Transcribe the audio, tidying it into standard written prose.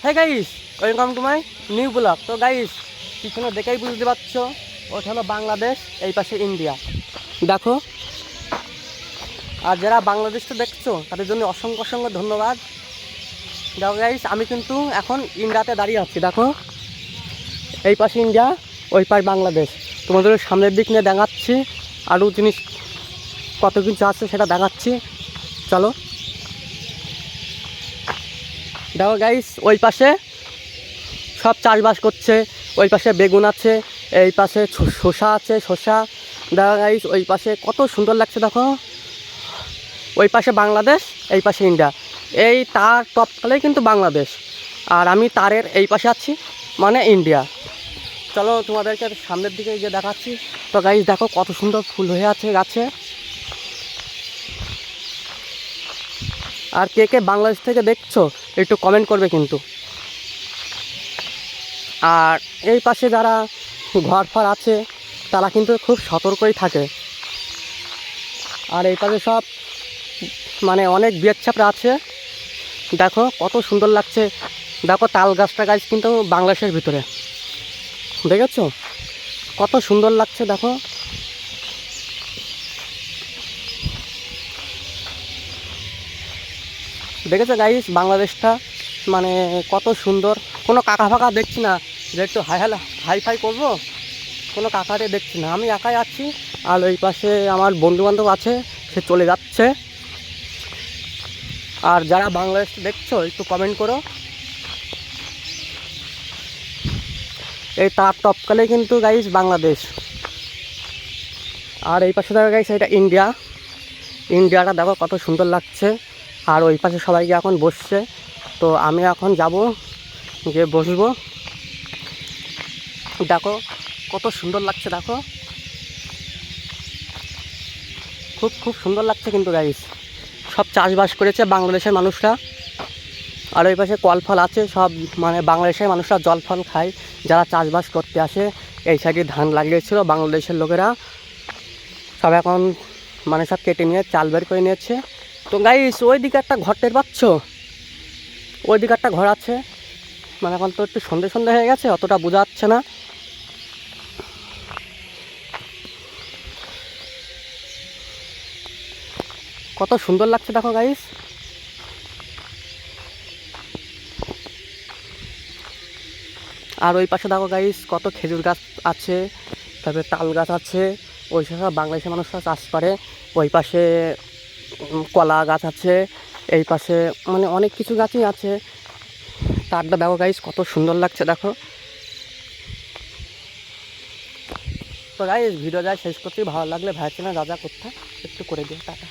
হ্যাঁ guys, welcome to my new blog. তো guys, পিছনে দেখেই বুঝতে পারছো ওটা হলো বাংলাদেশ, এই পাশে ইন্ডিয়া। দেখো, আর যারা বাংলাদেশটা দেখছো তাদের জন্য অসংখ্য অসংখ্য ধন্যবাদ। দেখো গাইস, আমি কিন্তু এখন ইন্ডিয়াতে দাঁড়িয়ে আছি। দেখো, এই পাশে ইন্ডিয়া, ওই পাশ বাংলাদেশ। তোমাদের সামনের দিক নিয়ে দেখাচ্ছি, আরও জিনিস কত কিছু আছে সেটা দেখাচ্ছি। চলো দেখো গাইস, ওই পাশে সব চাষবাস করছে। ওই পাশে বেগুন আছে, এই পাশে শসা আছে, শসা। দেখো গাইস, ওই পাশে কত সুন্দর লাগছে। দেখো, ওই পাশে বাংলাদেশ, এই পাশে ইন্ডিয়া। এই তার টপকালেই কিন্তু বাংলাদেশ, আর আমি তারের এই পাশে আছি, মানে ইন্ডিয়া। চলো তোমাদেরকে সামনের দিকে গিয়ে দেখাচ্ছি। তো গাইস দেখো, কত সুন্দর ফুল হয়ে আছে গাছে। আর কে কে বাংলাদেশ থেকে দেখছো একটু কমেন্ট করবে কিন্তু। আর এই পাশে যারা ঘর ফর আছে তারা কিন্তু খুব সতর্কই থাকে। আর এই পাশে সব মানে অনেক বিয়ের ছাপড়া আছে। দেখো কত সুন্দর লাগছে। দেখো, তাল গাছটা গাছ কিন্তু বাংলাদেশের ভিতরে, দেখেছো কত সুন্দর লাগছে। দেখো, দেখেছো গাইস, বাংলাদেশটা মানে কত সুন্দর। কোনো কাকা ফাঁকা দেখছি না যে একটু হাই ফাই করবো, কোনো কাকারে দেখছি না। আমি একাই আছি, আর ওই পাশে আমার বন্ধুবান্ধব আছে, সে চলে যাচ্ছে। আর যারা বাংলাদেশ দেখছো একটু কমেন্ট করো। এই তার টপকালে কিন্তু গাইস বাংলাদেশ। আর এই পাশে দেখো গাইস, এটা ইন্ডিয়া। ইন্ডিয়াটা দেখো কত সুন্দর লাগছে। আর ওই পাশে সবাইকে এখন বসছে, তো আমি এখন যাব, গিয়ে বসবো। দেখো কত সুন্দর লাগছে। দেখো, খুব খুব সুন্দর লাগছে কিন্তু গাইস। সব চাষবাস করেছে বাংলাদেশের মানুষরা। আর ওই পাশে কল ফল আছে সব, মানে বাংলাদেশের মানুষরা জল ফল খায় যারা চাষবাস করতে আসে। এই সাইডে ধান লাগিয়েছিল বাংলাদেশের লোকেরা, সব এখন মানে সব কেটে নিয়ে চাল বের করে নিয়েছে। তো গাইস, ওই দিকে একটা ঘর টের পাচ্ছ, ওই দিকে একটা ঘর আছে। মানে এখন তো একটু সন্ধে সন্ধে হয়ে গেছে, অতটা বোঝা যাচ্ছে না। কত সুন্দর লাগছে দেখো গাইস। আর ওই পাশে দেখো গাইস, কত খেজুর গাছ আছে, তারপরে তাল গাছ আছে। ওই সব বাংলাদেশের মানুষরা চাষ করে। ওই পাশে কলা গাছ আছে, এই পাশে মানে অনেক কিছু গাছই আছে। তারটা দেখো গাইস, কত সুন্দর লাগছে। দেখো, তো গাইস ভিডিও যায় শেষ করতে, ভালো লাগলে ভাইয়ের চ্যানেল যা যা করতে একটু করে দিও, টাটা।